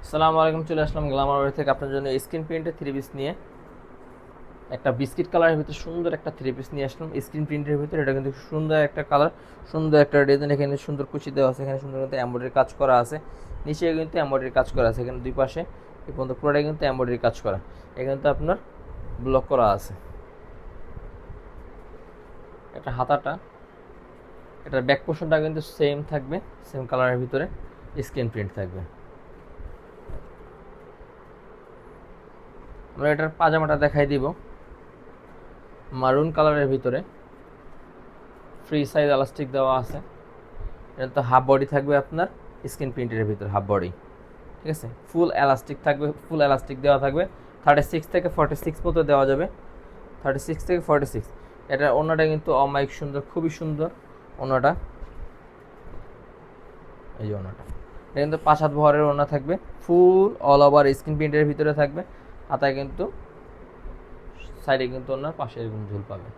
আসসালামু আলাইকুম, চলে আসলাম গ্ল্যামার ওয়্যার থেকে আপনার জন্য স্ক্রিন প্রিন্টের থ্রি পিস নিয়ে। একটা বিস্কিট কালারের ভিতরে সুন্দর একটা থ্রি পিস নিয়ে আসলাম স্ক্রিন প্রিন্টের ভিতরে। এটা কিন্তু সুন্দর একটা কালার, সুন্দর একটা ডিজাইন। এখানে সুন্দর কুচি দেওয়া আছে, এখানে সুন্দর কিন্তু এমব্রয়ডারি কাজ করা আছে, নিচে কিন্তু এমব্রয়ডারি কাজ করা আছে, এখানে দুই পাশে এই পর্যন্ত পুরোটাই কিন্তু এমব্রয়ডারি কাজ করা। এখানে তো আপনার ব্লক করা আছে। একটা হাতাটা, এটার ব্যাক পোর্শনটা কিন্তু সেম থাকবে, সেম কালারের ভিতরে স্ক্রিন প্রিন্ট থাকবে। আমরা এটার পাজামাটা দেখাই দিব, মারুন কালারের ভিতরে ফ্রি সাইজ এলাস্টিক দেওয়া আছে। এটা তো হাফ বডি থাকবে আপনার স্ক্রিন প্রিন্টের ভিতরে, হাফ বডি, ঠিক আছে। ফুল এলাস্টিক থাকবে, ফুল এলাস্টিক দেওয়া থাকবে। 36 থেকে 46 মতো দেওয়া যাবে, 36 থেকে 46। এটার ওড়নাটা কিন্তু অমায়িক সুন্দর, খুবই সুন্দর ওড়নাটা। এই যে ওড়নাটা, এটা কিন্তু 5 হাত বহরের ওড়না থাকবে, ফুল অল ওভার স্ক্রিন প্রিন্টের ভিতরে থাকবে। হাতায় কিন্তু সাইডে কিন্তু ওড়নার পাশে এরকম ঝুল পাবে।